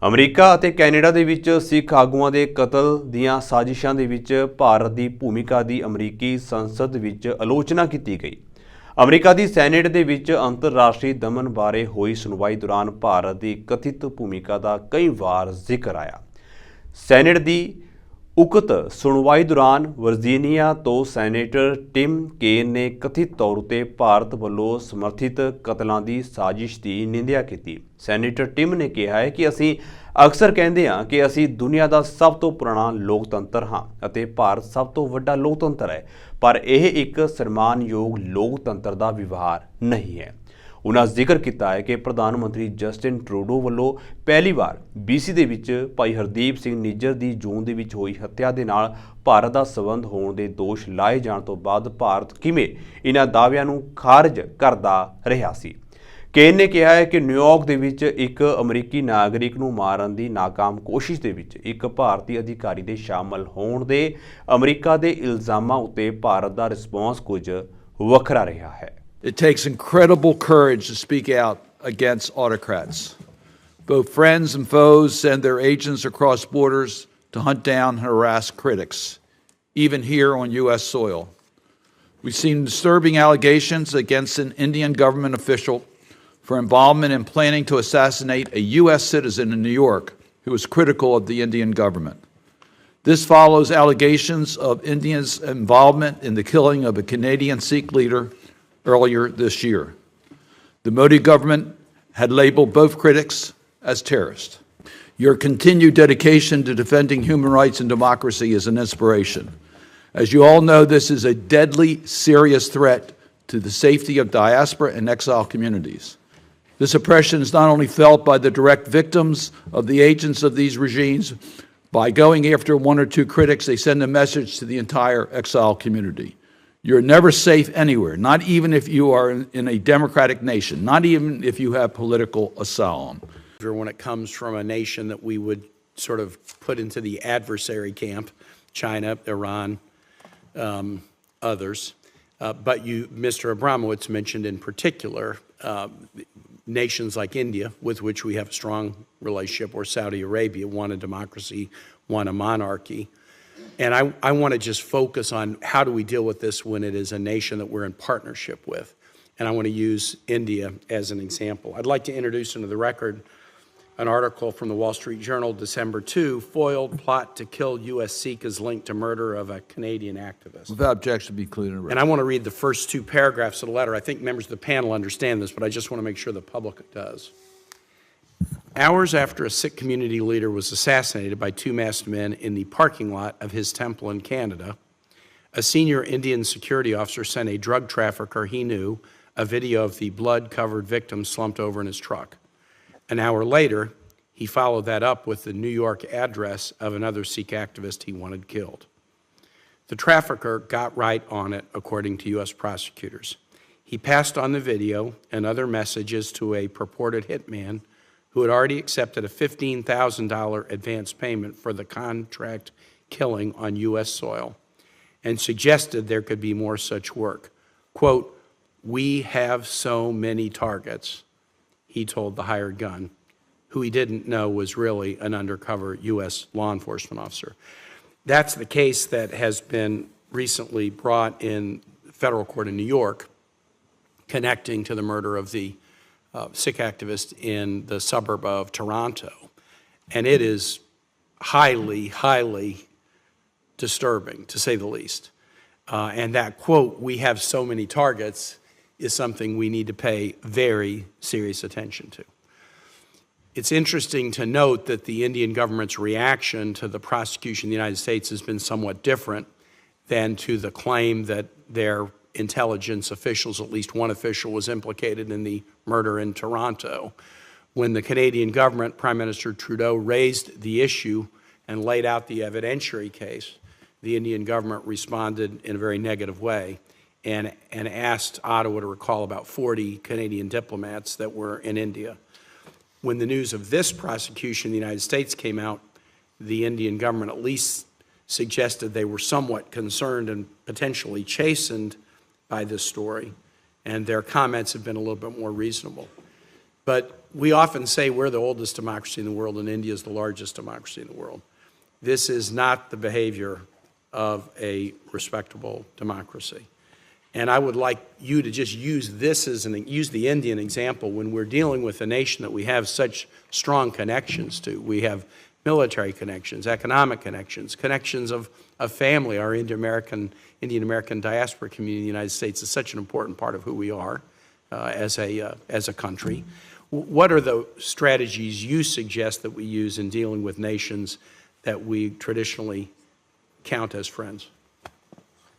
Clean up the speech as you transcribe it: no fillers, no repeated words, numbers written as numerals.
America ਅਤੇ Canada ਦੇ ਵਿੱਚ ਸਿੱਖ ਆਗੂਆਂ ਦੇ ਕਤਲ ਦੀਆਂ ਸਾਜ਼ਿਸ਼ਾਂ ਦੇ ਵਿੱਚ ਭਾਰਤ ਦੀ ਭੂਮਿਕਾ ਦੀ ਅਮਰੀਕੀ ਸੰਸਦ ਵਿੱਚ ਆਲੋਚਨਾ ਕੀਤੀ ਗਈ। ਅਮਰੀਕਾ ਦੀ ਸੈਨੇਟ ਦੇ ਵਿੱਚ ਅੰਤਰਰਾਸ਼ਟਰੀ ਦਮਨ ਬਾਰੇ ਹੋਈ ਸੁਣਵਾਈ ਦੌਰਾਨ ਭਾਰਤ ਦੀ ਕਥਿਤ ਭੂਮਿਕਾ ਦਾ ਕਈ ਵਾਰ ਜ਼ਿਕਰ ਆਇਆ। ਸੈਨੇਟ ਦੀ ਉਕਤ ਸੁਣਵਾਈ ਦੌਰਾਨ ਵਰਜੀਨੀਆ ਤੋਂ ਸੈਨੇਟਰ ਟਿਮ ਕੇਨ ਨੇ ਕਥਿਤ ਤੌਰ ਉੱਤੇ ਭਾਰਤ ਵੱਲੋਂ ਸਮਰਥਿਤ ਕਤਲਾਂ ਦੀ ਸਾਜ਼ਿਸ਼ ਦੀ ਨਿੰਦਿਆ ਕੀਤੀ। ਸੈਨੇਟਰ ਟਿਮ ਨੇ ਕਿਹਾ ਹੈ ਕਿ ਅਸੀਂ ਅਕਸਰ ਕਹਿੰਦੇ ਹਾਂ ਕਿ ਅਸੀਂ ਦੁਨੀਆ ਦਾ ਸਭ ਤੋਂ ਪੁਰਾਣਾ ਲੋਕਤੰਤਰ ਹਾਂ ਅਤੇ ਭਾਰਤ ਸਭ ਤੋਂ ਵੱਡਾ ਲੋਕਤੰਤਰ ਹੈ, ਪਰ ਇਹ ਇੱਕ ਸਨਮਾਨਯੋਗ ਲੋਕਤੰਤਰ ਦਾ ਵਿਵਹਾਰ ਨਹੀਂ ਹੈ। ਉਨ੍ਹਾਂ ਜ਼ਿਕਰ ਕੀਤਾ ਹੈ ਕਿ ਪ੍ਰਧਾਨ ਮੰਤਰੀ ਜਸਟਿਨ ਟਰੂਡੋ ਵੱਲੋਂ ਪਹਿਲੀ ਵਾਰ BC ਦੇ ਵਿੱਚ ਭਾਈ ਹਰਦੀਪ ਸਿੰਘ ਨਿੱਜਰ ਦੀ ਜੂਨ ਦੇ ਵਿੱਚ ਹੋਈ ਹੱਤਿਆ ਦੇ ਨਾਲ ਭਾਰਤ ਦਾ ਸਬੰਧ ਹੋਣ ਦੇ ਦੋਸ਼ ਲਾਏ ਜਾਣ ਤੋਂ ਬਾਅਦ ਭਾਰਤ ਕਿਵੇਂ ਇਹਨਾਂ ਦਾਅਵਿਆਂ ਨੂੰ ਖਾਰਜ ਕਰਦਾ ਰਿਹਾ ਸੀ। ਕੇਨ ਨੇ ਕਿਹਾ ਹੈ ਕਿ ਨਿਊਯਾਰਕ ਦੇ ਵਿੱਚ ਇੱਕ ਅਮਰੀਕੀ ਨਾਗਰਿਕ ਨੂੰ ਮਾਰਨ ਦੀ ਨਾਕਾਮ ਕੋਸ਼ਿਸ਼ ਦੇ ਵਿੱਚ ਇੱਕ ਭਾਰਤੀ ਅਧਿਕਾਰੀ ਦੇ ਸ਼ਾਮਲ ਹੋਣ ਦੇ ਅਮਰੀਕਾ ਦੇ ਇਲਜ਼ਾਮਾਂ ਉੱਤੇ ਭਾਰਤ ਦਾ ਰਿਸਪੌਂਸ ਕੁਝ ਵੱਖਰਾ ਰਿਹਾ ਹੈ। It takes incredible courage to speak out against autocrats. Both friends and foes send their agents across borders to hunt down and harass critics, even here on U.S. soil. We've seen disturbing allegations against an Indian government official for involvement in planning to assassinate a U.S. citizen in New York who was critical of the Indian government. This follows allegations of India's involvement in the killing of a Canadian Sikh leader earlier this year. The Modi government had labeled both critics as terrorists. Your continued dedication to defending human rights and democracy is an inspiration. As you all know, this is a deadly, serious threat to the safety of diaspora and exile communities. This oppression is not only felt by the direct victims of the agents of these regimes. By going after one or two critics, they send a message to the entire exile community. You're never safe anywhere, not even if you are in a democratic nation, not even if you have political asylum. When it comes from a nation that we would sort of put into the adversary camp, China, Iran, others. But Mr. Abramowitz mentioned in particular nations like India, with which we have a strong relationship, or Saudi Arabia, one a democracy, one a monarchy. And I want to just focus on how do we deal with this when it is a nation that we're in partnership with. And I want to use India as an example. I'd like to introduce into the record an article from the Wall Street Journal, December 2, foiled plot to kill U.S. Sikh is linked to murder of a Canadian activist. Without objection, be included in the record. And I want to read the first two paragraphs of the letter. I think members of the panel understand this, but I just want to make sure the public does. Hours after a Sikh community leader was assassinated by two masked men in the parking lot of his temple in Canada, a senior Indian security officer sent a drug trafficker he knew a video of the blood-covered victim slumped over in his truck. An hour later, he followed that up with the New York address of another Sikh activist he wanted killed. The trafficker got right on it, according to U.S. prosecutors. He passed on the video and other messages to a purported hitman who had already accepted a $15,000 advance payment for the contract killing on U.S. soil, and suggested there could be more such work. Quote, "We have so many targets," he told the hired gun, who he didn't know was really an undercover U.S. law enforcement officer. That's the case that has been recently brought in federal court in New York, connecting to the murder of the Sikh activist in the suburb of Toronto. And it is highly, highly disturbing, to say the least. And that quote, "we have so many targets," is something we need to pay very serious attention to. It's interesting to note that the Indian government's reaction to the prosecution in the United States has been somewhat different than to the claim that their intelligence officials, at least one official, was implicated in the murder in Toronto. When the Canadian government, Prime Minister Trudeau, raised the issue and laid out the evidentiary case, the Indian government responded in a very negative way and asked Ottawa to recall about 40 Canadian diplomats that were in India. When the news of this prosecution in the United States came out, the Indian government at least suggested they were somewhat concerned and potentially chastened by this story, and their comments have been a little bit more reasonable. But we often say we're the oldest democracy in the world and India is the largest democracy in the world. This is not the behavior of a respectable democracy. And I would like you to just use this as use the Indian example when we're dealing with a nation that we have such strong connections to. We have military connections, economic connections, connections of family. Our Indian American diaspora community in the United States is such an important part of who we are as a country. What are the strategies you suggest that we use in dealing with nations that we traditionally count as friends?